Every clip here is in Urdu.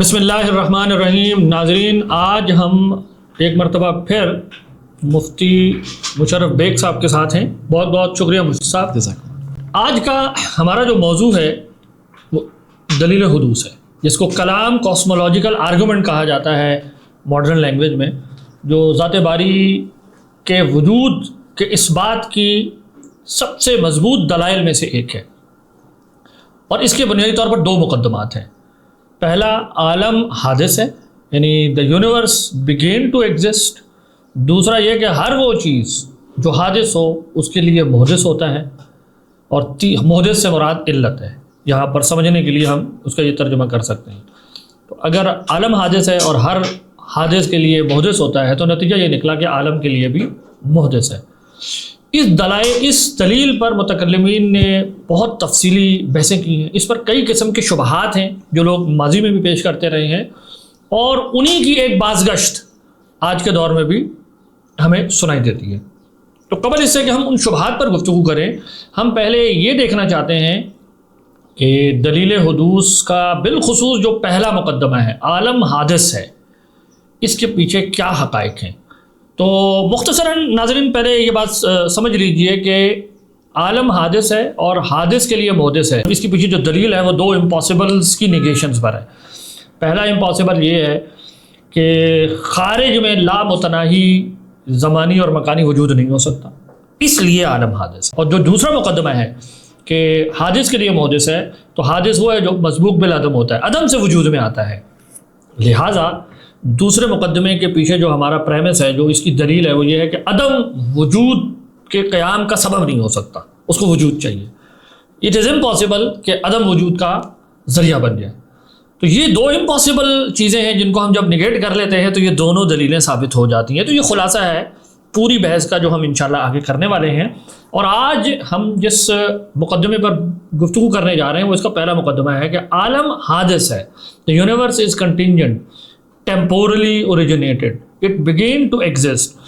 بسم اللہ الرحمن الرحیم. ناظرین، آج ہم ایک مرتبہ پھر مفتی مشرف بیگ صاحب کے ساتھ ہیں. بہت بہت شکریہ مفتی صاحب. آج کا ہمارا جو موضوع ہے وہ دلیل حدوث ہے، جس کو کلام کاسمولوجیکل آرگومنٹ کہا جاتا ہے ماڈرن لینگویج میں، جو ذات باری کے وجود کے اس بات کی سب سے مضبوط دلائل میں سے ایک ہے. اور اس کے بنیادی طور پر دو مقدمات ہیں. پہلا، عالم حادث ہے، یعنی the universe begin to exist. دوسرا یہ کہ ہر وہ چیز جو حادث ہو اس کے لیے محدث ہوتا ہے، اور محدث سے مراد علت ہے. یہاں پر سمجھنے کے لیے ہم اس کا یہ ترجمہ کر سکتے ہیں. تو اگر عالم حادث ہے اور ہر حادث کے لیے محدث ہوتا ہے تو نتیجہ یہ نکلا کہ عالم کے لیے بھی محدث ہے. اس دلیل پر متکلمین نے بہت تفصیلی بحثیں کی ہیں. اس پر کئی قسم کے شبہات ہیں جو لوگ ماضی میں بھی پیش کرتے رہے ہیں، اور انہی کی ایک بازگشت آج کے دور میں بھی ہمیں سنائی دیتی ہے. تو قبل اس سے کہ ہم ان شبہات پر گفتگو کریں، ہم پہلے یہ دیکھنا چاہتے ہیں کہ دلیل حدوث کا بالخصوص جو پہلا مقدمہ ہے، عالم حادث ہے، اس کے پیچھے کیا حقائق ہیں. تو مختصراً ناظرین پہلے یہ بات سمجھ لیجئے کہ عالم حادث ہے اور حادث کے لیے محدث ہے. اس کے پیچھے جو دلیل ہے وہ دو امپاسبلز کی نیگیشنز پر ہے. پہلا امپاسبل یہ ہے کہ خارج میں لامتناہی زمانی اور مکانی وجود نہیں ہو سکتا، اس لیے عالم حادث ہے. اور جو دوسرا مقدمہ ہے کہ حادث کے لیے محدث ہے، تو حادث وہ ہے جو مسبوق بالعدم ہوتا ہے، عدم سے وجود میں آتا ہے. لہٰذا دوسرے مقدمے کے پیچھے جو ہمارا پریمس ہے، جو اس کی دلیل ہے، وہ یہ ہے کہ عدم وجود کے قیام کا سبب نہیں ہو سکتا، اس کو وجود چاہیے. اٹ از امپاسبل کہ عدم وجود کا ذریعہ بن جائے. تو یہ دو امپاسبل چیزیں ہیں جن کو ہم جب نگیٹ کر لیتے ہیں تو یہ دونوں دلیلیں ثابت ہو جاتی ہیں. تو یہ خلاصہ ہے پوری بحث کا جو ہم انشاءاللہ آگے کرنے والے ہیں. اور آج ہم جس مقدمے پر گفتگو کرنے جا رہے ہیں وہ اس کا پہلا مقدمہ ہے کہ عالم حادث ہے. The universe is contingent, temporally originated, it began to exist.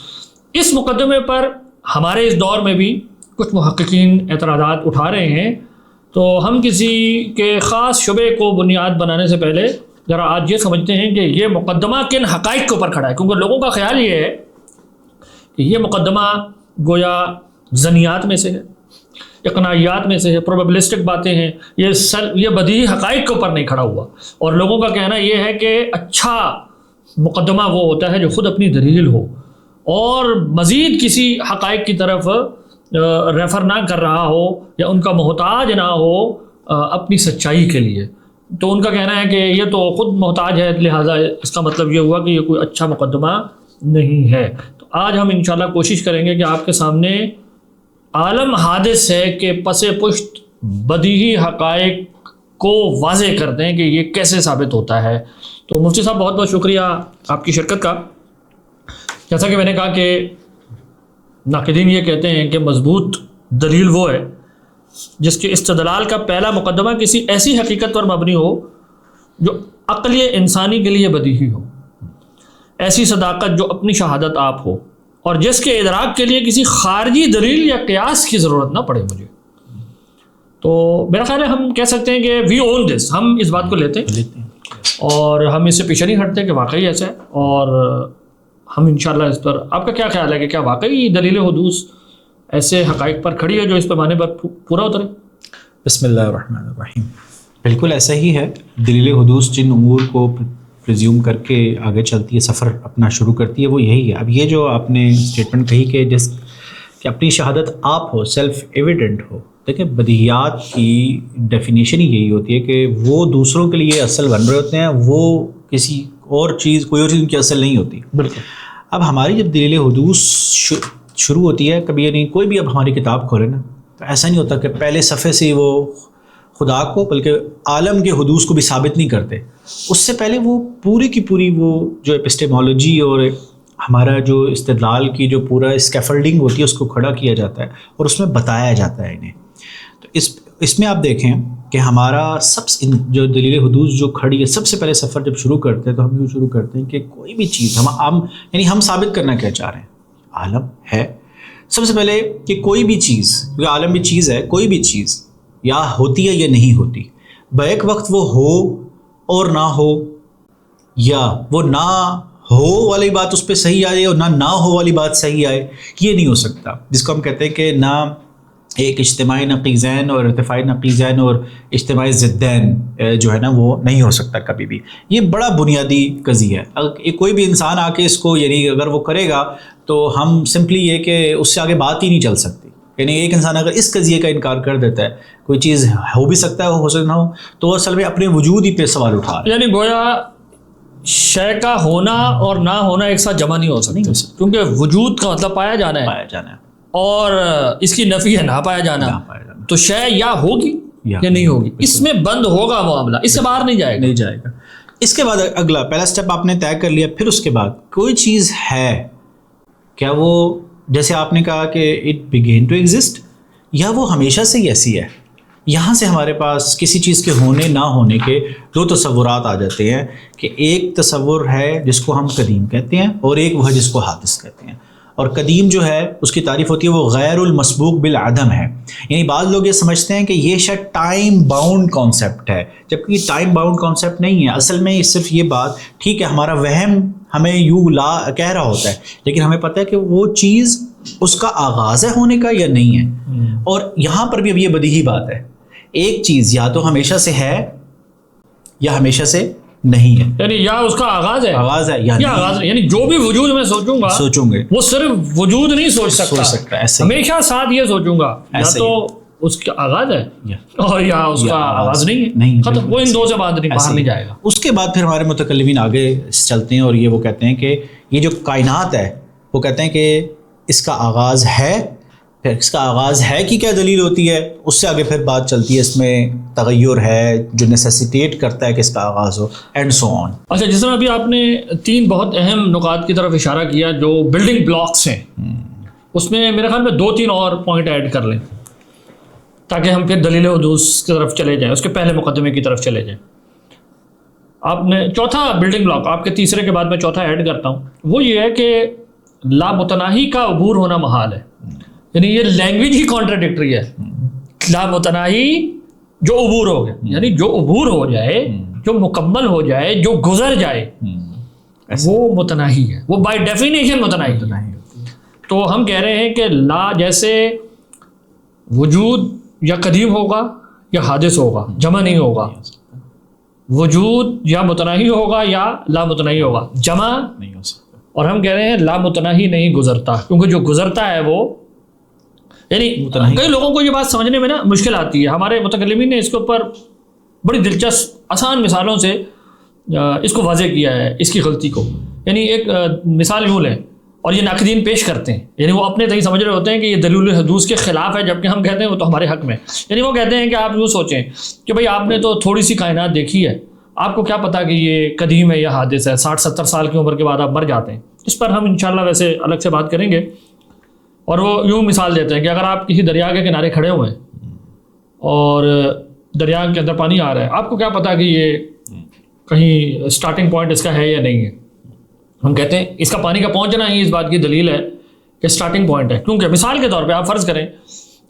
اس مقدمے پر ہمارے اس دور میں بھی کچھ محققین اعتراضات اٹھا رہے ہیں. تو ہم کسی کے خاص شبے کو بنیاد بنانے سے پہلے ذرا آج یہ سمجھتے ہیں کہ یہ مقدمہ کن حقائق کے اوپر کھڑا ہے، کیونکہ لوگوں کا خیال یہ ہے کہ یہ مقدمہ گویا ظنیات میں سے ہے، اقناعیات میں سے ہے، پروبیبلسٹک باتیں ہیں، یہ بدیہی حقائق کے اوپر نہیں کھڑا ہوا. اور لوگوں کا کہنا یہ ہے کہ اچھا مقدمہ وہ ہوتا ہے جو خود اپنی دلیل ہو اور مزید کسی حقائق کی طرف ریفر نہ کر رہا ہو یا ان کا محتاج نہ ہو اپنی سچائی کے لیے. تو ان کا کہنا ہے کہ یہ تو خود محتاج ہے، لہٰذا اس کا مطلب یہ ہوا کہ یہ کوئی اچھا مقدمہ نہیں ہے. تو آج ہم انشاءاللہ کوشش کریں گے کہ آپ کے سامنے عالم حادث ہے کہ پس پشت بدیہی حقائق کو واضح کر دیں کہ یہ کیسے ثابت ہوتا ہے. تو مفتی صاحب بہت بہت شکریہ آپ کی شرکت کا. جیسا کہ میں نے کہا کہ ناقدین یہ کہتے ہیں کہ مضبوط دلیل وہ ہے جس کے استدلال کا پہلا مقدمہ کسی ایسی حقیقت پر مبنی ہو جو عقل انسانی کے لیے بدیہی ہو، ایسی صداقت جو اپنی شہادت آپ ہو، اور جس کے ادراک کے لیے کسی خارجی دلیل یا قیاس کی ضرورت نہ پڑے مجھے. تو میرا خیال ہے ہم کہہ سکتے ہیں کہ وی اون دس، ہم اس بات کو لیتے ہیں اور ہم اس سے پیچھے نہیں ہٹتے کہ واقعی ایسا ہے. اور ہم انشاءاللہ اس پر، آپ کا کیا خیال ہے کہ کیا واقعی دلیل حدوث ایسے حقائق پر کھڑی ہے جو اس پیمانے پر پورا اترے؟ بسم اللہ الرحمن الرحیم. بالکل ایسا ہی ہے. دلیل حدوث جن امور کو پریزیوم کر کے آگے چلتی ہے، سفر اپنا شروع کرتی ہے، وہ یہی ہے. اب یہ جو آپ نے اسٹیٹمنٹ کہی کہ اپنی شہادت آپ ہو، سیلف ایویڈنٹ ہو، دیکھیں بدیہیات کی ڈیفینیشن ہی یہی ہوتی ہے کہ وہ دوسروں کے لیے اصل بن رہے ہوتے ہیں، وہ کسی اور چیز، کوئی اور چیز ان کی اصل نہیں ہوتی. بالکل. اب ہماری جب دلیل حدوث شروع ہوتی ہے، کبھی یعنی کوئی بھی اب ہماری کتاب کھولے نا، تو ایسا نہیں ہوتا کہ پہلے صفحے سے وہ خدا کو بلکہ عالم کے حدوث کو بھی ثابت نہیں کرتے. اس سے پہلے وہ پوری کی پوری وہ جو ایپسٹیمالوجی اور ہمارا جو استدلال کی جو پورا اسکیفلڈنگ ہوتی ہے اس کو کھڑا کیا جاتا ہے اور اس میں بتایا جاتا ہے انہیں. تو اس میں آپ دیکھیں کہ ہمارا جو دلیل حدوث جو کھڑی ہے، سب سے پہلے سفر جب شروع کرتے ہیں تو ہم یوں شروع کرتے ہیں کہ کوئی بھی چیز یعنی ہم ثابت کرنا کیا چاہ رہے ہیں؟ عالم ہے. سب سے پہلے کہ کوئی بھی چیز، کیونکہ عالم بھی چیز ہے، کوئی بھی چیز یا ہوتی ہے یا نہیں ہوتی، بیک وقت وہ ہو اور نہ ہو یا وہ نہ ہو والی بات اس پہ صحیح آئے اور نہ ہو والی بات صحیح آئے، یہ نہیں ہو سکتا، جس کو ہم کہتے ہیں کہ نہ ایک اجتماعی نقیضین اور ارتفاعی نقیضین اور اجتماعی ضدین جو ہے نا وہ نہیں ہو سکتا کبھی بھی. یہ بڑا بنیادی قضیہ ہے. اگر کوئی بھی انسان آ کے اس کو یعنی اگر وہ کرے گا تو ہم سمپلی یہ کہ اس سے آگے بات ہی نہیں چل سکتی. یعنی ایک انسان اگر اس قضیے کا انکار کر دیتا ہے کوئی چیز ہو بھی سکتا ہے ہو سکتا نہ ہو، تو وہ اصل میں اپنے وجود ہی پہ سوال اٹھا رہا ہے. یعنی گویا شے کا ہونا اور نہ ہونا ایک ساتھ جمع نہیں ہو سکتا، کیونکہ وجود کا مطلب پایا جانا ہے اور اس کی نفی ہے نہ پایا جانا. تو شے یا ہوگی یا نہیں ہوگی، اس میں بند ہوگا معاملہ، اس سے باہر نہیں جائے گا. اس کے بعد اگلا پہلا سٹیپ آپ نے طے کر لیا. پھر اس کے بعد کوئی چیز ہے، کیا وہ جیسے آپ نے کہا کہ اٹ بگین ٹو ایگزسٹ، یا وہ ہمیشہ سے ہی ایسی ہے؟ یہاں سے ہمارے پاس کسی چیز کے ہونے نہ ہونے کے دو تصورات آ جاتے ہیں کہ ایک تصور ہے جس کو ہم قدیم کہتے ہیں اور ایک وہ ہے جس کو حادث کہتے ہیں. اور قدیم جو ہے اس کی تعریف ہوتی ہے وہ غیر المسبوق بالعدم ہے. یعنی بعض لوگ یہ سمجھتے ہیں کہ یہ شاید ٹائم باؤنڈ کانسیپٹ ہے، جبکہ یہ ٹائم باؤنڈ کانسیپٹ نہیں ہے. اصل میں صرف یہ بات ٹھیک ہے ہمارا وہم ہمیں یوں کہہ رہا ہوتا ہے، لیکن ہمیں پتہ ہے کہ وہ چیز اس کا آغاز ہے ہونے کا یا نہیں ہے. اور یہاں پر بھی اب یہ بدیہی بات ہے، ایک چیز یا تو ہمیشہ سے ہے یا ہمیشہ سے نہیں ہے. یعنی یا اس کا آغاز ہے یا آغاز ہے. یعنی جو بھی وجود میں سوچوں گے وہ صرف وجود نہیں سوچ سکتا، ہمیشہ ساتھ یہ سوچوں گا یا تو اس کا آغاز ہے اور یا اس کا آغاز نہیں ہے، ختم. وہ ان دو سے باہر نہیں جائے گا. اس کے بعد پھر ہمارے متکلمین آگے چلتے ہیں اور یہ وہ کہتے ہیں کہ یہ جو کائنات ہے وہ کہتے ہیں کہ اس کا آغاز ہے. پھر اس کا آغاز ہے کہ کیا دلیل ہوتی ہے، اس سے آگے پھر بات چلتی ہے اس میں تغیر ہے جو نیسیسیٹیٹ کرتا ہے کہ اس کا آغاز ہو اینڈ سو آن. اچھا، جس طرح ابھی آپ نے تین بہت اہم نکات کی طرف اشارہ کیا جو بلڈنگ بلاکس ہیں، اس میں میرے خیال میں 2-3 اور پوائنٹ ایڈ کر لیں تاکہ ہم پھر دلیل حدوث کی طرف چلے جائیں، اس کے پہلے مقدمے کی طرف چلے جائیں. آپ نے چوتھا بلڈنگ بلاک، آپ کے تیسرے کے بعد میں چوتھا ایڈ کرتا ہوں، وہ یہ ہے کہ لامتناہی کا عبور ہونا محال ہے. یعنی یہ لینگویج ہی کانٹراڈکٹری ہے. لامتناہی جو عبور ہو گیا، یعنی جو عبور ہو جائے، جو مکمل ہو جائے، جو گزر جائے، وہ متناہی ہے، وہ بائی ڈیفینیشن متناہی ہے. تو ہم کہہ رہے ہیں کہ لا جیسے وجود یا قدیم ہوگا یا حادث ہوگا، جمع نہیں ہوگا. وجود یا متناہی ہوگا یا لامتناہی ہوگا، جمع نہیں ہو سکتا. اور ہم کہہ رہے ہیں لامتناہی نہیں گزرتا، کیونکہ جو گزرتا ہے وہ یعنی کئی لوگوں کو یہ بات سمجھنے میں نا مشکل آتی ہے. ہمارے متکلمین نے اس کے اوپر بڑی دلچسپ آسان مثالوں سے اس کو واضح کیا ہے اس کی غلطی کو. یعنی ایک مثال یوں لیں اور یہ ناقدین پیش کرتے ہیں، یعنی وہ اپنے تئیں سمجھ رہے ہوتے ہیں کہ یہ دلیل حدوث کے خلاف ہے، جبکہ ہم کہتے ہیں وہ تو ہمارے حق میں. یعنی وہ کہتے ہیں کہ آپ یوں سوچیں کہ بھائی آپ نے تو تھوڑی سی کائنات دیکھی ہے، آپ کو کیا پتا کہ یہ قدیم ہے یا حادث ہے، 60-70 سال کی عمر کے بعد آپ مر جاتے ہیں. اس پر ہم انشاءاللہ ویسے الگ سے بات کریں گے. اور وہ یوں مثال دیتے ہیں کہ اگر آپ کسی دریا کے کنارے کھڑے ہوئے ہیں اور دریا کے اندر پانی آ رہا ہے، آپ کو کیا پتا کہ یہ کہیں سٹارٹنگ پوائنٹ اس کا ہے یا نہیں ہے. ہم کہتے ہیں اس کا پانی کا پہنچنا ہی اس بات کی دلیل ہے کہ سٹارٹنگ پوائنٹ ہے. کیونکہ مثال کے طور پہ آپ فرض کریں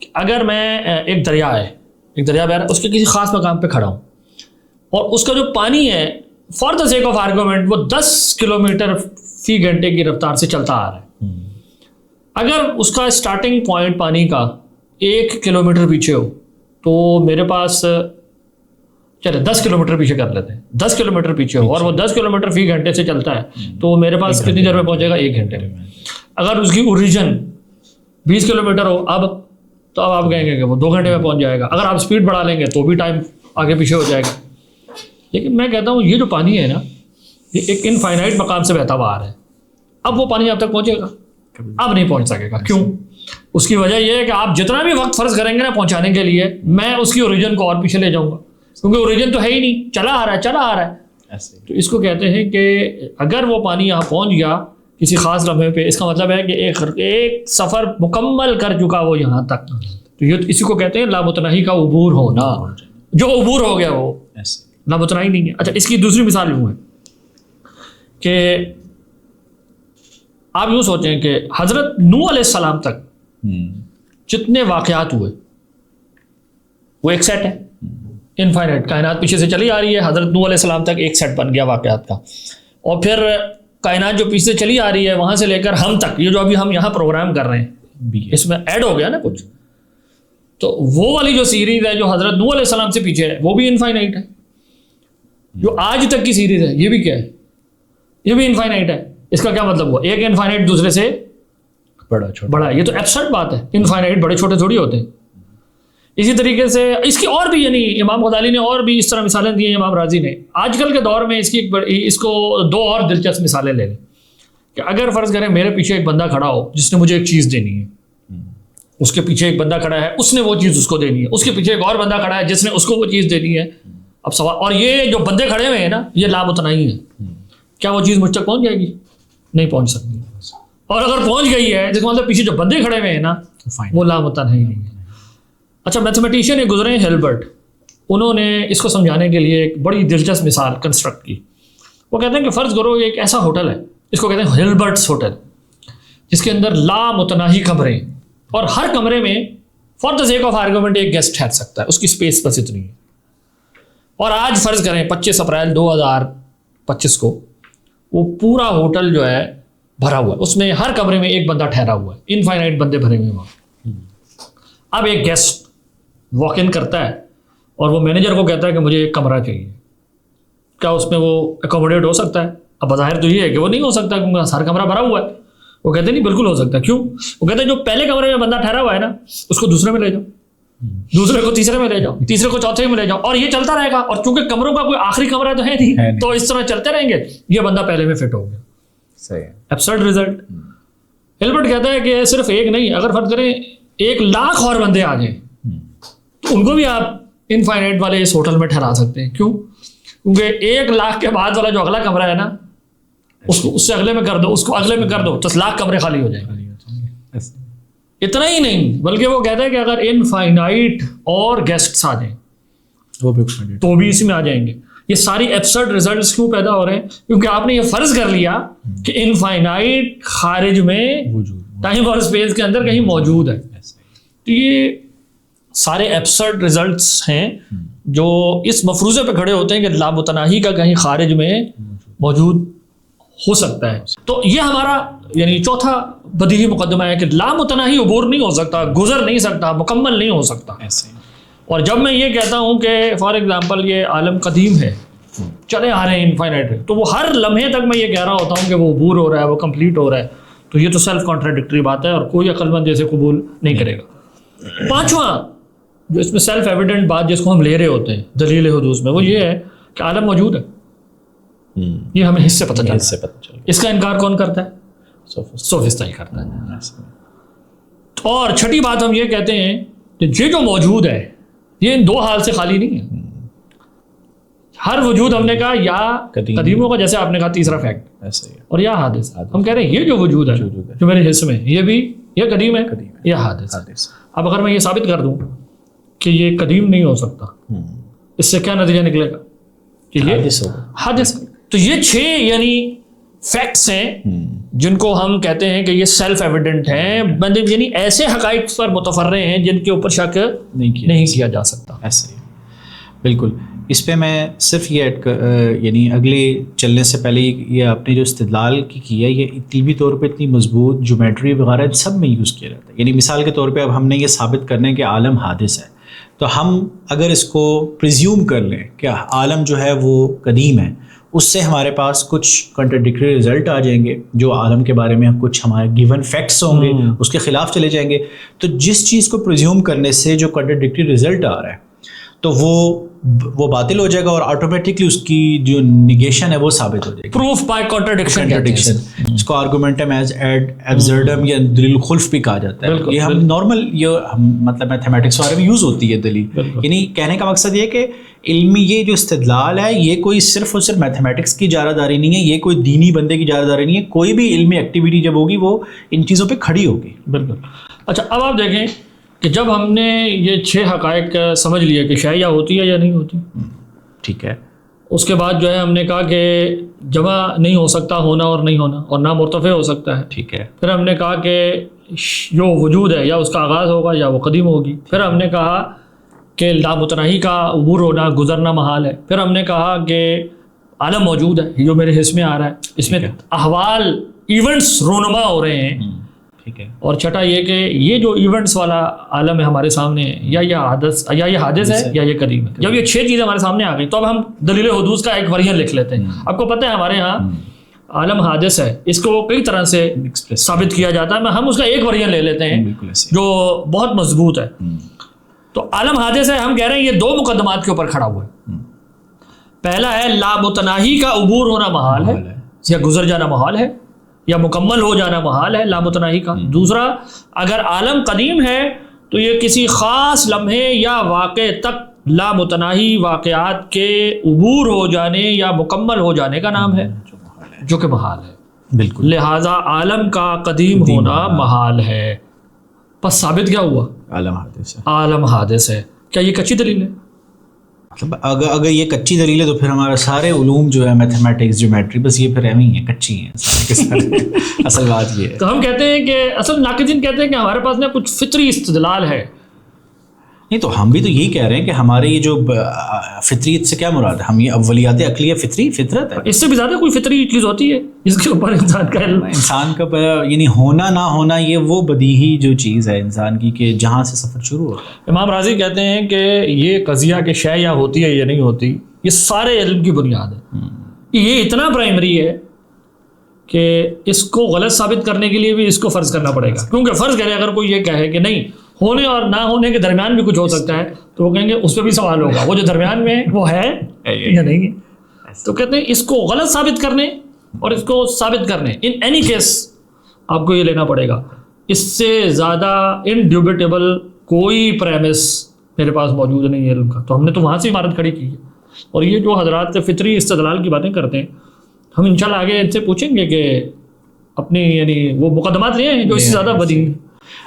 کہ اگر میں ایک دریا بہ رہا ہے، اس کے کسی خاص مقام پہ کھڑا ہوں اور اس کا جو پانی ہے for the sake of argument وہ 10 کلومیٹر فی گھنٹے کی رفتار سے چلتا آ رہا ہے. اگر اس کا سٹارٹنگ پوائنٹ پانی کا 1 کلومیٹر پیچھے ہو تو میرے پاس چلے 10 کلومیٹر پیچھے کر لیتے ہیں، 10 کلومیٹر پیچھے ہو اور وہ 10 کلومیٹر فی گھنٹے سے چلتا ہے تو میرے پاس کتنی دیر میں پہنچے گا؟ 1 گھنٹے میں. اگر اس کی اوریجن 20 کلومیٹر ہو تو اب آپ کہیں گے کہ وہ 2 گھنٹے میں پہنچ جائے گا. اگر آپ اسپیڈ بڑھا لیں گے تو بھی ٹائم آگے پیچھے ہو جائے گا. لیکن میں کہتا ہوں یہ جو پانی ہے نا، یہ ایک انفائنائٹ مقام سے بہتا ہوا آ رہا ہے. اب وہ پانی اب تک پہنچے گا؟ اب نہیں پہنچ سکے گا. کیوں؟ اس کی وجہ یہ ہے کہ آپ جتنا بھی وقت فرض کریں گے نا پہنچانے کے لیے، میں اس کی اوریجن کو اور پیچھے لے جاؤں گا، کیونکہ اوریجن تو ہے ہی نہیں، چلا آ رہا ہے. تو اس کو کہتے ہیں کہ اگر وہ پانی یہاں پہنچ گیا کسی خاص لمحے پہ، اس کا مطلب ہے کہ ایک سفر مکمل کر چکا وہ یہاں تک. تو یہ اسی کو کہتے ہیں لامتناہی کا عبور ہونا. جو عبور ہو گیا وہ لامتناہی نہیں ہے. اچھا، اس کی دوسری مثال یوں ہے کہ آپ یوں سوچیں کہ حضرت نوح علیہ السلام تک جتنے واقعات ہوئے وہ ایک سیٹ ہے. انفائنائٹ کائنات پیچھے سے چلی آ رہی ہے, حضرت نوح علیہ السلام تک ایک سیٹ بن گیا واقعات کا, اور پھر کائنات جو پیچھے سے چلی آ رہی ہے وہاں سے لے کر ہم تک, یہ جو ابھی ہم یہاں پروگرام کر رہے ہیں اس میں ایڈ ہو گیا نا کچھ, تو وہ والی جو سیریز ہے جو حضرت نوح علیہ السلام سے پیچھے ہے وہ بھی انفائنائٹ ہے. جو آج تک کی سیریز ہے یہ بھی کیا ہے, یہ بھی انفائنائٹ ہے. اس کا کیا مطلب ہوا, ایک انفائنائٹ دوسرے سے بڑا, یہ تو ایبسرڈ بات ہے, انفائنائٹ بڑے چھوٹے تھوڑی ہوتے ہیں. اسی طریقے سے اس کی اور بھی, یعنی امام غزالی نے اور بھی اس طرح مثالیں دی ہیں, امام راضی نے. آج کل کے دور میں اس کی اس کو دو اور دلچسپ مثالیں لے لیں کہ اگر فرض کریں میرے پیچھے ایک بندہ کھڑا ہو جس نے مجھے ایک چیز دینی ہے, اس کے پیچھے ایک بندہ کھڑا ہے اس نے وہ چیز اس کو دینی ہے, اس کے پیچھے ایک اور بندہ کھڑا ہے جس نے اس کو وہ چیز دینی ہے. اب سوال, اور یہ جو بندے کھڑے ہوئے ہیں نا یہ لامتناہی ہے, کیا وہ چیز مجھ تک پہنچ جائے گی؟ نہیں پہنچ سکتی. اور اگر پہنچ گئی ہے جس کا مطلب پیچھے جو بندے کھڑے ہوئے ہیں نا وہ لامتناہی نہیں ہے. اچھا, میتھمیٹیشین ایک گزرے ہیں ہلبرٹ, انہوں نے اس کو سمجھانے کے لیے ایک بڑی دلچسپ مثال کنسٹرکٹ کی. وہ کہتے ہیں کہ فرض کرو ایک ایسا ہوٹل ہے, اس کو کہتے ہیں ہلبرٹس ہوٹل, جس کے اندر لامتناہی کمرے, اور ہر کمرے میں for the sake of argument ایک گیسٹ ٹھہر سکتا ہے, اس کی اسپیس بس اتنی ہے. اور آج فرض کریں 25 اپریل 2025 کو وہ پورا ہوٹل جو ہے بھرا ہوا ہے, اس میں ہر کمرے میں ایک بندہ ٹھہرا ہوا ہے, انفائنائٹ بندے بھرے ہوئے وہاں. اب ایک گیسٹ واک ان کرتا ہے اور وہ مینیجر کو کہتا ہے کہ مجھے ایک کمرہ چاہیے, کیا اس میں وہ اکوموڈیٹ ہو سکتا ہے؟ اب بظاہر تو یہ ہے کہ وہ نہیں ہو سکتا کیونکہ ہر کمرہ بھرا ہوا ہے. وہ کہتے ہیں نہیں بالکل ہو سکتا ہے. کیوں؟ وہ کہتے ہیں جو پہلے کمرے میں بندہ ٹھہرا ہوا ہے نا اس کو دوسرے میں لے جاؤ, دوسرے کو تیسرے میں لے جاؤ, تیسرے کو چوتھے میں لے جاؤ, اور یہ چلتا رہے گا. اور چونکہ کمروں کا کوئی آخری کمرہ تو ہے نہیں, تو اس طرح چلتے رہیں گے. یہ بندہ پہلے میں فٹ ہو گیا. صحیح ہے, ایبسرڈ رزلٹ. ہلبرٹ کہتا ہے کہ صرف ایک نہیں, اگر فرض کریں 1,00,000 اور بندے آ جائیں تو ان کو بھی آپ انفائنائٹ والے اس ہوٹل میں ٹھہرا سکتے ہیں. کیوں؟ کیونکہ 1,00,000 کے بعد والا جو اگلا کمرہ ہے نا اس کو اس سے اگلے میں کر دو, اس کو اگلے میں کر دو, 10,00,000 کمرے خالی ہو جائیں گے. اتنا ہی نہیں بلکہ وہ کہتا ہے کہ اگر انفائنائٹ اور گیسٹس آ جائیں تو بھی اسی میں آ جائیں گے. یہ ساری ایبسرڈ ریزلٹس کیوں پیدا ہو رہے ہیں؟ کیونکہ آپ نے یہ فرض کر لیا کہ انفائنائٹ خارج میں ٹائم اور اسپیس کے اندر کہیں موجود ہے. تو یہ سارے ایبسرڈ ریزلٹس ہیں جو اس مفروضے پہ کھڑے ہوتے ہیں کہ لامتناہی کا کہیں خارج میں موجود ہو سکتا ہے. تو یہ ہمارا یعنی چوتھا بدیہی مقدمہ ہے کہ لامتناہی عبور نہیں ہو سکتا, گزر نہیں سکتا, مکمل نہیں ہو سکتا. اور جب میں یہ کہتا ہوں کہ فار ایگزامپل یہ عالم قدیم ہے, چلے آ رہے ہیں انفائنائٹ, تو وہ ہر لمحے تک میں یہ کہہ رہا ہوتا ہوں کہ وہ عبور ہو رہا ہے, وہ کمپلیٹ ہو رہا ہے, تو یہ تو سیلف کانٹراڈکٹری بات ہے اور کوئی عقل مند جیسے قبول نہیں کرے گا. پانچواں جو اس میں سیلف ایویڈنٹ بات جس کو ہم لے رہے ہوتے ہیں دلیل حدوث میں, وہ یہ ہے کہ عالم موجود ہے. یہ ہمیں حص سے پتہ چلتا ہے. اس کا انکار کون کرتا ہے؟ سوفسٹ ہی کرتا ہے. اور چھٹی بات ہم یہ کہتے ہیں کہ یہ جو موجود ہے یہ ان دو حال سے خالی نہیں ہے. ہر وجود ہم نے کہا یا قدیم ہوگا, جیسے آپ نے کہا تیسرا فیکٹ, اور یا حادث. ہم کہہ رہے ہیں یہ جو وجود ہے جو میرے حص میں یہ بھی یہ قدیم ہے یا حادث. اب اگر میں یہ ثابت کر دوں کہ یہ قدیم نہیں ہو سکتا, اس سے کیا نتیجہ نکلے گا کہ یہ حادث. تو یہ 6 یعنی فیکٹس ہیں جن کو ہم کہتے ہیں کہ یہ سیلف ایویڈنٹ ہیں, یعنی ایسے حقائق پر متفرع ہیں جن کے اوپر شک نہیں کیا جا سکتا. ایسے بالکل. اس پہ میں صرف یہ یعنی اگلے چلنے سے پہلے یہ آپ نے جو استدلال کی ہے یہ طبی طور پہ اتنی مضبوط جیومیٹری وغیرہ سب میں یوز کیا جاتا ہے. یعنی مثال کے طور پہ اب ہم نے یہ ثابت کرنا ہے کہ عالم حادث ہے, تو ہم اگر اس کو پریزیوم کر لیں کہ عالم جو ہے وہ قدیم ہے, اس سے ہمارے پاس کچھ کنٹراڈکٹری رزلٹ آ جائیں گے, جو عالم کے بارے میں کچھ ہمارے گیون فیکٹس ہوں گے اس کے خلاف چلے جائیں گے. تو جس چیز کو پریزیوم کرنے سے جو کنٹراڈکٹری رزلٹ آ رہا ہے تو وہ باطل ہو جائے گا, اور آٹومیٹکلی اس کی جو نیگیشن ہے وہ ثابت ہو جائے گی. پروف بائی کنٹراڈکشن, اس کو آرگومنٹم ایز ایبسرڈم یا دلیل خلف بھی کہا جاتا ہے. یہ ہم نارمل یہ مطلب میتھمیٹکس وغیرہ میں یوز ہوتی ہے دلیل. یعنی کہنے کا مقصد یہ کہ علمی یہ جو استدلال ہے یہ کوئی صرف اور صرف میتھمیٹکس کی اجارہ داری نہیں ہے, یہ کوئی دینی بندے کی اجارہ داری نہیں ہے. کوئی بھی علمی ایکٹیویٹی جب ہوگی وہ ان چیزوں پہ کھڑی ہوگی. بالکل. اچھا, اب آپ دیکھیں کہ جب ہم نے یہ 6 حقائق سمجھ لیے کہ شائع ہوتی ہے یا نہیں ہوتی, ٹھیک ہے, اس کے بعد جو ہے ہم نے کہا کہ جمع نہیں ہو سکتا ہونا اور نہیں ہونا, اور نہ مرتفع ہو سکتا ہے, ٹھیک ہے. پھر ہم نے کہا کہ جو وجود ہے یا اس کا آغاز ہوگا یا وہ قدیم ہوگی. پھر ہم نے کہا کہ لامتناہی کا عبور ہونا گزرنا محال ہے. پھر ہم نے کہا کہ عالم موجود ہے, یہ جو میرے حص میں آ رہا ہے, اس میں احوال ایونٹس رونما ہو رہے ہیں. ٹھیک ہے. اور چھٹا یہ کہ یہ جو ایونٹس والا عالم ہے ہمارے سامنے ہے, یا یہ حادث ہے یا یہ قدیم ہے. جب یہ 6 چیزیں ہمارے سامنے آ گئی تو اب ہم دلیل حدوث کا ایک ورژن لکھ لیتے ہیں. آپ کو پتہ ہے ہمارے ہاں عالم حادث ہے, اس کو کئی طرح سے ثابت کیا جاتا ہے, ہم اس کا ایک ورژن لے لیتے ہیں جو بہت مضبوط ہے. تو عالم حادث ہے, ہم کہہ رہے ہیں یہ 2 مقدمات کے اوپر کھڑا ہوا ہے. پہلا ہے لامتناہی کا عبور ہونا محال ہے, یا گزر جانا محال ہے, یا مکمل ہو جانا محال ہے لامتناہی کا. دوسرا, اگر عالم قدیم ہے تو یہ کسی خاص لمحے یا واقع تک لامتناہی واقعات کے عبور ہو جانے یا مکمل ہو جانے کا نام ہے, جو کہ محال ہے. بالکل. لہذا عالم کا قدیم ہونا محال ہے. پس ثابت کیا ہوا؟ عالم حادث ہے. عالم حادث ہے. کیا یہ کچی دلیل ہے؟ مطلب اگر یہ کچی دلیل ہے تو پھر ہمارے سارے علوم جو ہے میتھمیٹکس جیومیٹری بس یہ پھر ایویں ہی ہیں, کچی ہیں سارے کے سارے. اصل بات یہ ہے. تو ہم کہتے ہیں کہ اصل ناقدین کہتے ہیں کہ ہمارے پاس نا کچھ فطری استدلال ہے. نہیں تو ہم بھی تو یہی کہہ رہے ہیں کہ ہمارے یہ جو فطریت سے کیا مراد ہے, ہم یہ اولیات عقلیہ فطرت ہے. اس سے بھی زیادہ کوئی فطری چیز ہوتی ہے جس کے اوپر انسان کا علم, انسان کا یعنی ہونا نہ ہونا یہ وہ بدیہی جو چیز ہے انسان کی کہ جہاں سے سفر شروع ہوتا ہے. امام راضی کہتے ہیں کہ یہ قضیہ کہ شے یا ہوتی ہے یا نہیں ہوتی, یہ سارے علم کی بنیاد ہے. یہ اتنا پرائمری ہے کہ اس کو غلط ثابت کرنے کے لیے بھی اس کو فرض کرنا پڑے گا. کیونکہ فرض کرے اگر کوئی یہ کہے کہ نہیں ہونے اور نہ ہونے کے درمیان بھی کچھ ہو سکتا ہے, تو وہ کہیں گے اس پہ بھی سوال ہوگا, وہ جو درمیان میں وہ ہے یا نہیں ہے. تو کہتے ہیں اس کو غلط ثابت کرنے اور اس کو ثابت کرنے ان اینی کیس آپ کو یہ لینا پڑے گا. اس سے زیادہ انڈیوبیٹیبل کوئی پریمس میرے پاس موجود نہیں ہے علم کا. تو ہم نے تو وہاں سے عمارت کھڑی کی ہے. اور یہ جو حضرات فطری استدلال کی باتیں کرتے ہیں, ہم انشاءاللہ آگے ان سے پوچھیں گے کہ اپنی یعنی وہ مقدمات لے ہیں جو اس سے زیادہ بدی.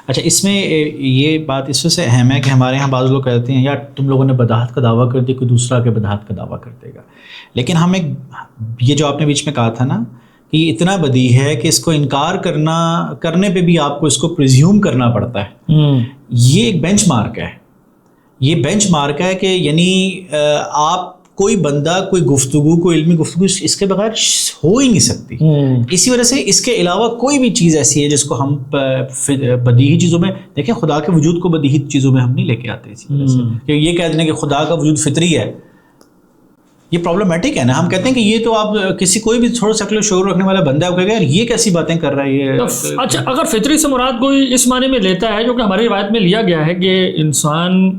اچھا, اس میں یہ بات اس سے اہم ہے کہ ہمارے یہاں بعض لوگ کہتے ہیں یار تم لوگوں نے بداہت کا دعویٰ کر دیا, کوئی دوسرا کے بداہت کا دعویٰ کر دے گا. لیکن ہم ایک یہ جو آپ نے بیچ میں کہا تھا نا کہ یہ اتنا بدی ہے کہ اس کو انکار کرنے پہ بھی آپ کو اس کو پریزیوم کرنا پڑتا ہے. یہ ایک بینچ مارک ہے. یہ بینچ مارک ہے کہ یعنی آپ کوئی بندہ کوئی گفتگو کوئی علمی گفتگو اس کے بغیر ہو ہی نہیں سکتی. اسی وجہ سے اس کے علاوہ کوئی بھی چیز ایسی ہے جس کو ہم بدیہی چیزوں میں دیکھیں, خدا کے وجود کو بدیہی چیزوں میں ہم نہیں لے کے آتے. اسی وجہ سے کہ یہ کہہ دیں کہ خدا کا وجود فطری ہے, یہ پرابلمٹک ہے نا. ہم کہتے ہیں کہ یہ تو آپ کسی کوئی بھی تھوڑا سیکولر شعور رکھنے والا بندہ ہے, وہ کہے گا یار یہ کیسی باتیں کر رہا ہے. اچھا, اگر فطری سے مراد کوئی اس معنی میں لیتا ہے جو کہ ہماری روایت میں لیا گیا ہے کہ انسان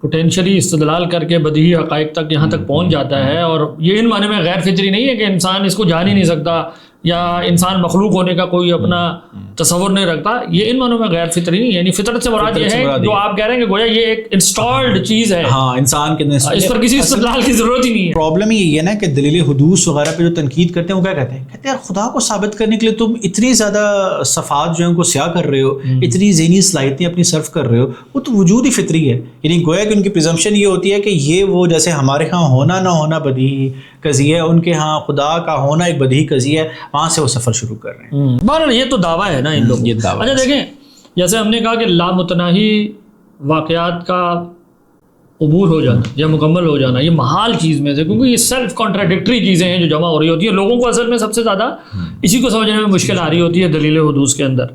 پوٹینشلی استدلال کر کے بدیہی حقائق تک یہاں تک پہنچ جاتا ہے, اور یہ ان معنی میں غیر فطری نہیں ہے کہ انسان اس کو جان ہی نہیں سکتا یا انسان مخلوق ہونے کا کوئی اپنا تصور نہیں رکھتا, یہ ان معنوں میں غیر فطری نہیں. یعنی فطرت سے مراد یہ ہے جو آپ کہہ رہیں کہ گویا یہ ایک انسٹالڈ چیز ہے, ہاں انسان کے اس پر کسی استدلال کی ضرورت ہی نہیں ہے. پرابلم یہ ہے نا کہ دلیل حدوث وغیرہ پہ جو تنقید کرتے ہیں وہ کیا کہتے ہیں یار خدا کو ثابت کرنے کے لیے تم اتنی زیادہ صفات جو ہیں کو سیاہ کر رہے ہو, اتنی ذہنی صلاحیتیں اپنی صرف کر رہے ہو, وہ تو وجود ہی فطری ہے. یعنی گویا کہ ان کی پریزمپشن یہ ہوتی ہے کہ یہ وہ جیسے ہمارے ہاں ہونا نہ ہونا بدیہی قضیہ ہے, ان کے ہاں خدا کا ہونا ایک بدیہی قضیہ ہے, وہاں سے وہ سفر شروع کر رہے ہیں. بہرحال یہ تو دعویٰ ہے نا ان لوگوں. اچھا دیکھیں, جیسے ہم نے کہا کہ لامتناہی واقعات کا عبور ہو جانا یا مکمل ہو جانا یہ محال چیز میں سے, کیونکہ یہ سیلف کانٹراڈکٹری چیزیں ہیں جو جمع ہو رہی ہوتی ہیں. لوگوں کو اصل میں سب سے زیادہ اسی کو سمجھنے میں مشکل آ رہی ہوتی ہے دلیل حدوث کے اندر.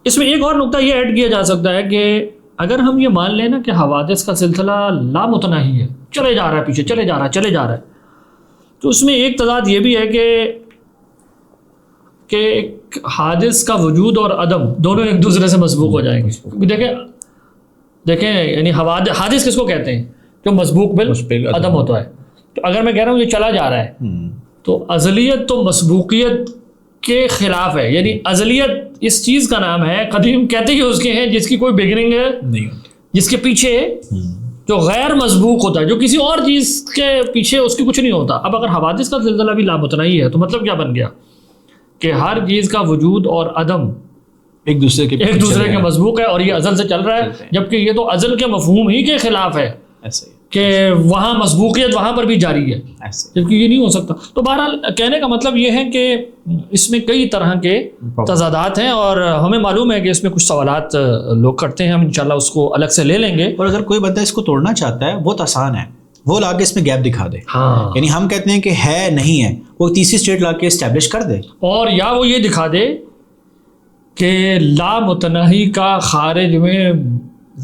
اس میں ایک اور نقطہ یہ ایڈ کیا جا سکتا ہے کہ اگر ہم یہ مان لیں نا کہ حوادث کا سلسلہ لامتناہی ہے, چلے جا رہا ہے پیچھے, چلے جا رہا ہے, تو اس میں ایک تضاد یہ بھی ہے کہ ایک حادث کا وجود اور عدم دونوں ایک دوسرے سے مسبوق ہو جائیں گے. دیکھیں یعنی حادث کس کو کہتے ہیں جو مسبوق بال عدم ہوتا ہے. تو اگر میں کہہ رہا ہوں یہ چلا جا رہا ہے تو ازلیت تو مسبوقیت کے خلاف ہے. یعنی ازلیت اس چیز کا نام ہے, قدیم کہتے ہی اس کے ہیں جس کی کوئی بگننگ نہیں, جس کے پیچھے جو غیر مسبوق ہوتا ہے, جو کسی اور چیز کے پیچھے اس کی کچھ نہیں ہوتا. اب اگر حوادث کا سلسلہ بھی لامتناہی ہے تو مطلب کیا بن گیا کہ ہر چیز کا وجود اور عدم ایک دوسرے کے مسبوق ہے اور یہ ازل سے چل رہا ہے, جبکہ یہ تو ازل کے مفہوم ہی کے خلاف ہے. کہ وہاں مسبوقیت وہاں پر بھی جاری ہے، جبکہ یہ نہیں ہو سکتا. تو بہرحال کہنے کا مطلب یہ ہے کہ اس میں کئی طرح کے تضادات ہیں، اور ہمیں معلوم ہے کہ اس میں کچھ سوالات لوگ کرتے ہیں، ہم انشاءاللہ اس کو الگ سے لے لیں گے. اور اگر کوئی بندہ اس کو توڑنا چاہتا ہے بہت آسان ہے، وہ لا کے اس میں گیپ دکھا دے. ہاں، یعنی ہم کہتے ہیں کہ ہے نہیں ہے، وہ تیسری اسٹیٹ لا کے اسٹیبلش کر دے. اور یا وہ یہ دکھا دے کہ لا متناہی کا خارج میں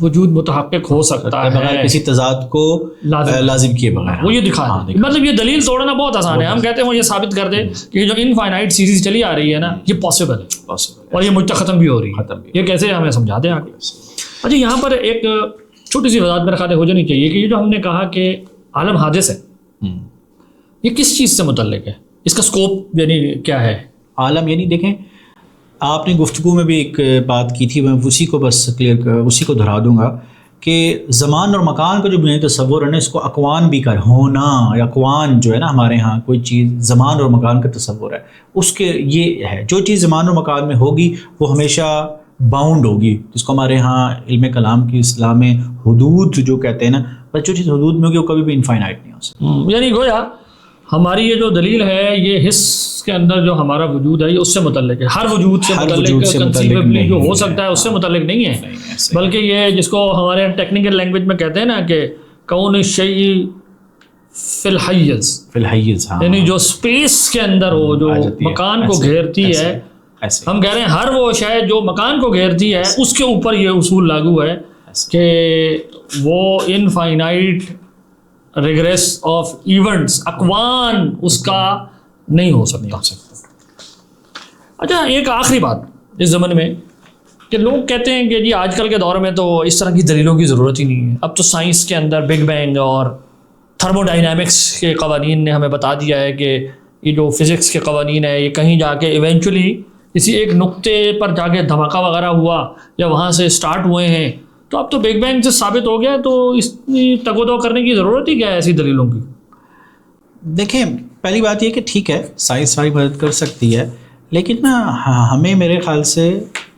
وجود متحقق ہو سکتا ہے بغیر کسی تضاد کو لازم کیے بغیر. وہ یہ دکھا دے. مطلب یہ دلیل توڑنا بہت آسان ہے. ہم کہتے ہیں وہ یہ ثابت کر دے کہ جو انفائنائٹ سیریز چلی آ رہی ہے نا یہ پاسبل ہے اور یہ مجھ تک ختم بھی ہو رہی ہے. یہ کیسے ہمیں سمجھا دیں آگے. اچھا، یہاں پر ایک چھوٹی سی وضاحت میرے خیال ہو جانی چاہیے کہ یہ جو ہم نے کہا کہ عالم حادث ہے، یہ کس چیز سے متعلق ہے؟ اس کا اسکوپ یعنی کیا ہے؟ عالم یعنی دیکھیں، آپ نے گفتگو میں بھی ایک بات کی تھی، میں اسی کو بس اسی کو دہرا دوں گا کہ زمان اور مکان کا جو بنیادی تصور ہے نا، اس کو اقوان بھی کر ہونا، یا اقوان جو ہے نا ہمارے ہاں کوئی چیز زمان اور مکان کا تصور ہے، اس کے یہ ہے جو چیز زمان اور مکان میں ہوگی وہ ہمیشہ باؤنڈ ہوگی، جس کو ہمارے ہاں علم کلام کی اصطلاح میں حدود جو کہتے ہیں نا، بس جو چیز حدود میں ہوگی وہ کبھی بھی انفائنائٹ نہیں ہو سکتی. یعنی گویا ہماری یہ جو دلیل ہے یہ حس کے اندر جو ہمارا وجود ہے یہ اس سے متعلق ہے، ہر وجود سے متعلق کنسیویبلی جو ہو سکتا ہے اس سے متعلق نہیں ہے، بلکہ یہ جس کو ہمارے ٹیکنیکل لینگویج میں کہتے ہیں نا کہ کون الشیء فی الحیز، یعنی جو اسپیس کے اندر ہو، جو مکان کو گھیرتی ہے. ہم کہہ رہے ہیں ہر وہ شے جو مکان کو گھیرتی ہے اس کے اوپر یہ اصول لاگو ہے کہ وہ انفائنائٹ ریگریس آف ایونٹس، اقوان اس کا نہیں ہو سکتا. اچھا، ایک آخری بات اس زمانے میں کہ لوگ کہتے ہیں کہ جی آج کل کے دور میں تو اس طرح کی دلیلوں کی ضرورت ہی نہیں ہے، اب تو سائنس کے اندر بگ بینگ اور تھرمو ڈائنامکس کے قوانین نے ہمیں بتا دیا ہے کہ یہ جو فزکس کے قوانین ہے یہ کہیں جا کے ایونچولی کسی ایک نقطے پر جا کے دھماکہ وغیرہ ہوا یا وہاں سے سٹارٹ ہوئے ہیں، تو اب تو بگ بینگ سے ثابت ہو گیا، تو اس تگ و دو کرنے کی ضرورت ہی کیا ہے ایسی دلیلوں کی؟ دیکھیں، پہلی بات یہ کہ ٹھیک ہے سائنس ہماری مدد کر سکتی ہے، لیکن نا ہمیں میرے خیال سے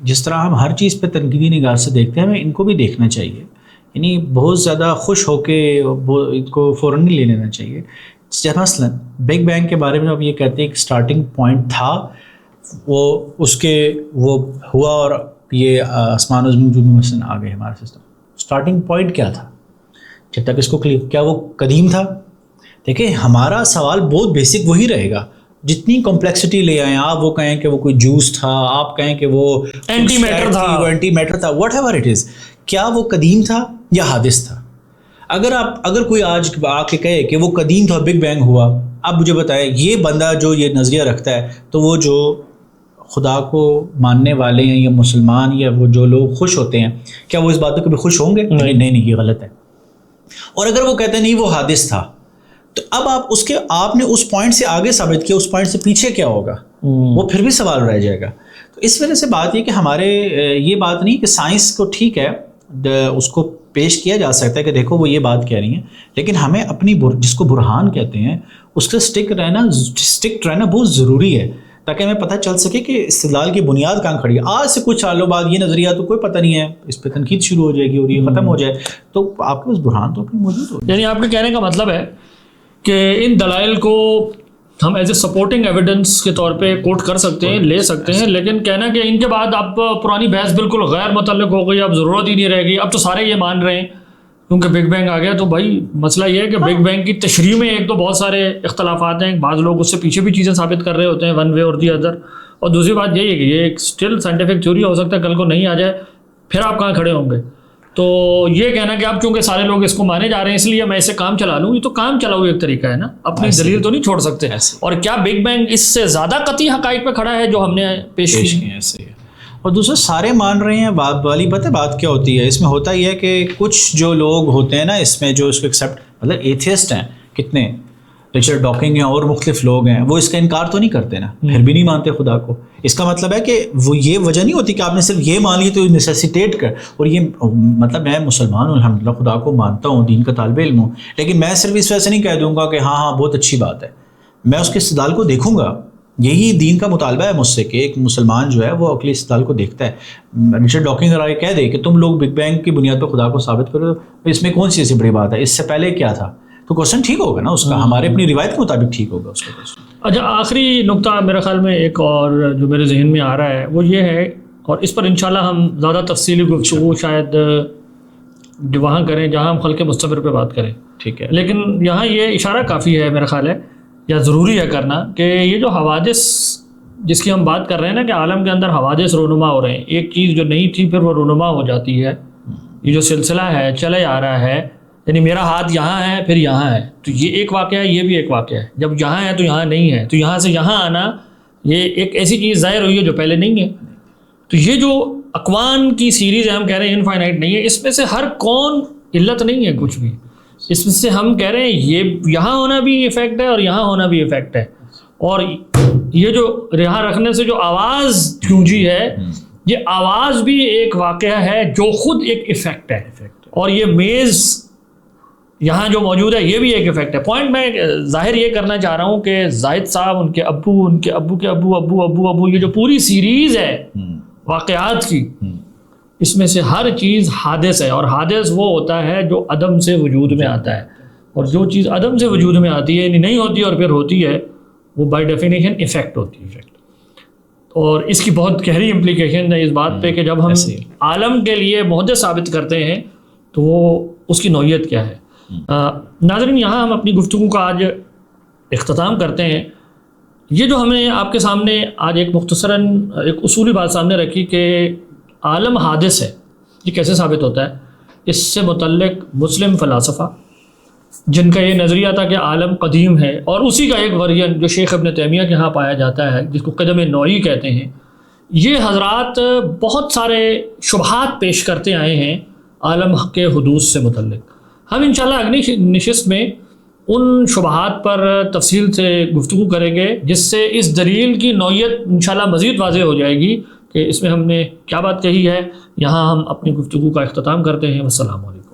جس طرح ہم ہر چیز پہ تنقیدی نگاہ سے دیکھتے ہیں ہمیں ان کو بھی دیکھنا چاہیے. یعنی بہت زیادہ خوش ہو کے ان کو فوراً نہیں لے لینا چاہیے. مثلاً بگ بینگ کے بارے میں اب یہ کہتے ہیں کہ اسٹارٹنگ پوائنٹ تھا، وہ اس کے وہ ہوا اور یہ آسمان و زمین جو بھی مثلاً آ گئے ہمارا سسٹم. اسٹارٹنگ پوائنٹ کیا تھا جب تک اس کو کیا وہ قدیم تھا؟ دیکھیں ہمارا سوال بہت بیسک وہی رہے گا، جتنی کمپلیکسٹی لے آئیں آپ، وہ کہیں کہ وہ کوئی جوس تھا، آپ کہیں کہ وہ اینٹی میٹر تھا، واٹ ایور اٹ از، کیا وہ قدیم تھا یا حادث تھا؟ اگر کوئی آج آ کے کہے کہ وہ قدیم تھا بگ بینگ ہوا، اب مجھے بتائیں یہ بندہ جو یہ نظریہ رکھتا ہے تو وہ جو خدا کو ماننے والے ہیں یا مسلمان یا وہ جو لوگ خوش ہوتے ہیں، کیا وہ اس بات پہ کبھی خوش ہوں گے؟ نہیں، یہ غلط ہے. اور اگر وہ کہتے ہیں نہیں وہ حادث تھا، تو اب آپ نے اس پوائنٹ سے آگے ثابت کیا، اس پوائنٹ سے پیچھے کیا ہوگا، وہ پھر بھی سوال رہ جائے گا. تو اس وجہ سے بات یہ کہ ہمارے یہ بات نہیں کہ سائنس کو ٹھیک ہے اس کو پیش کیا جا سکتا ہے کہ دیکھو وہ یہ بات کہہ رہی ہیں، لیکن ہمیں اپنی جس کو برہان کہتے ہیں اس سے اسٹک رہنا بہت ضروری ہے، تاکہ ہمیں پتہ چل سکے کہ استدلال کی بنیاد کہاں کھڑی ہے. آج سے کچھ سالوں بعد یہ نظریہ تو کوئی پتہ نہیں ہے، اس پہ تنقید شروع ہو جائے گی اور یہ ختم ہو جائے، تو آپ کے پاس برہان تو اپنی موجود ہو. یعنی آپ کے کہنے کا مطلب ہے کہ ان دلائل کو ہم ایز اے سپورٹنگ ایویڈنس کے طور پہ کوٹ کر سکتے ہیں، لے سکتے ہیں، لیکن کہنا کہ ان کے بعد اب پرانی بحث بالکل غیر متعلق ہو گئی، اب ضرورت ہی نہیں رہے گی، اب تو سارے یہ مان رہے ہیں کیونکہ بگ بینگ آ گیا. تو بھائی مسئلہ یہ ہے کہ بگ بینگ کی تشریح میں ایک تو بہت سارے اختلافات ہیں، بعض لوگ اس سے پیچھے بھی چیزیں ثابت کر رہے ہوتے ہیں ون وے اور دی ادر، اور دوسری بات یہی ہے کہ یہ ایک اسٹل سائنٹیفک تھیوری ہو سکتا ہے کل کو نہیں آ جائے، پھر آپ کہاں کھڑے ہوں گے. تو یہ کہنا کہ اب چونکہ سارے لوگ اس کو مانے جا رہے ہیں اس لیے میں اسے کام چلا لوں، یہ تو کام چلاؤ ایک طریقہ ہے نا، اپنی دلیل تو نہیں چھوڑ سکتے. اور کیا بگ بینگ اس سے زیادہ قطعی حقائق پہ کھڑا ہے جو ہم نے پیش کی؟ اور دوسرے سارے مان رہے ہیں. والی بات کیا ہوتی ہے اس میں، ہوتا یہ ہے کہ کچھ جو لوگ ہوتے ہیں نا اس میں جو اس کو ایکسیپٹ، مطلب ایتھیسٹ ہیں کتنے، رچرڈ ڈاکنگ ہیں اور مختلف لوگ ہیں، وہ اس کا انکار تو نہیں کرتے نا، پھر بھی نہیں مانتے خدا کو. اس کا مطلب ہے کہ وہ یہ وجہ نہیں ہوتی کہ آپ نے صرف یہ مان لی تو نیسیسیٹیٹ کر، اور یہ مطلب میں مسلمان ہوں الحمدللہ خدا کو مانتا ہوں، دین کا طالب علم ہوں، لیکن میں صرف اس وجہ سے نہیں کہہ دوں گا کہ ہاں بہت اچھی بات ہے. میں اس کے استدلال کو دیکھوں گا یہی دین کا مطالبہ ہے مجھ سے کہ ایک مسلمان جو ہے وہ عقلی استدلال کو دیکھتا ہے. رچرڈ ڈاکنگ اگر آگے کہہ دے کہ تم لوگ بگ بینگ کی بنیاد پر خدا کو ثابت کرو، اس میں کون سی ایسی بڑی بات ہے، اس سے پہلے کیا تھا، تو کوشچن ٹھیک ہوگا نا اس کا، ہمارے اپنی روایت کے مطابق ٹھیک ہوگا اس کا کوشچن. اچھا، آخری نقطہ میرے خیال میں ایک اور جو میرے ذہن میں آ رہا ہے وہ یہ ہے، اور اس پر انشاءاللہ ہم زیادہ تفصیلی گفتگو شاید وہاں کریں جہاں ہم خلق مستمر پہ بات کریں، ٹھیک ہے، لیکن یہاں یہ اشارہ کافی ہے میرا خیال ہے یا ضروری ہے کرنا کہ یہ جو حوادث جس کی ہم بات کر رہے ہیں نا کہ عالم کے اندر حوادث رونما ہو رہے ہیں، ایک چیز جو نہیں تھی پھر وہ رونما ہو جاتی ہے، یہ جو سلسلہ ہے چلے آ رہا ہے، یعنی میرا ہاتھ یہاں ہے پھر یہاں ہے، تو یہ ایک واقعہ ہے، یہ بھی ایک واقعہ ہے، جب یہاں ہے تو یہاں نہیں ہے، تو یہاں سے یہاں آنا یہ ایک ایسی چیز ظاہر ہوئی ہے جو پہلے نہیں ہے. تو یہ جو اکوان کی سیریز ہے، ہم کہہ رہے ہیں انفائنائٹ نہیں ہے، اس میں سے ہر کون علت نہیں ہے کچھ بھی، اس میں سے ہم کہہ رہے ہیں یہ یہاں ہونا بھی افیکٹ ہے اور یہاں ہونا بھی افیکٹ ہے، اور یہ جو یہاں رکھنے سے جو آواز گونجی ہے یہ آواز بھی ایک واقعہ ہے جو خود ایک افیکٹ ہے، اور یہ میز یہاں جو موجود ہے یہ بھی ایک افیکٹ ہے. پوائنٹ میں ظاہر یہ کرنا چاہ رہا ہوں کہ زاہد صاحب، ان کے ابو، ان کے ابو کے ابو ابو ابو ابو، یہ جو پوری سیریز ہے واقعات کی، اس میں سے ہر چیز حادث ہے، اور حادث وہ ہوتا ہے جو عدم سے وجود میں آتا ہے، اور جو چیز عدم سے وجود میں آتی ہے یعنی نہیں ہوتی اور پھر ہوتی ہے وہ بائی ڈیفینیشن افیکٹ ہوتی ہے. اور اس کی بہت گہری امپلیکیشن ہے اس بات پہ کہ جب ہم عالم کے لیے محدث ثابت کرتے ہیں تو وہ اس کی نوعیت کیا ہے. ناظرین، یہاں ہم اپنی گفتگو کا آج اختتام کرتے ہیں. یہ جو ہم نے آپ کے سامنے آج ایک مختصراً ایک اصولی بات سامنے رکھی کہ عالم حادث ہے، یہ کیسے ثابت ہوتا ہے، اس سے متعلق مسلم فلاسفہ جن کا یہ نظریہ تھا کہ عالم قدیم ہے، اور اسی کا ایک ورژن جو شیخ ابن تیمیہ کے ہاں پایا جاتا ہے جس کو قدم نوعی کہتے ہیں، یہ حضرات بہت سارے شبہات پیش کرتے آئے ہیں عالم کے حدوث سے متعلق. ہم انشاءاللہ اگلی نشست میں ان شبہات پر تفصیل سے گفتگو کریں گے جس سے اس دلیل کی نوعیت انشاءاللہ مزید واضح ہو جائے گی کہ اس میں ہم نے کیا بات کہی ہے. یہاں ہم اپنی گفتگو کا اختتام کرتے ہیں. والسلام علیکم.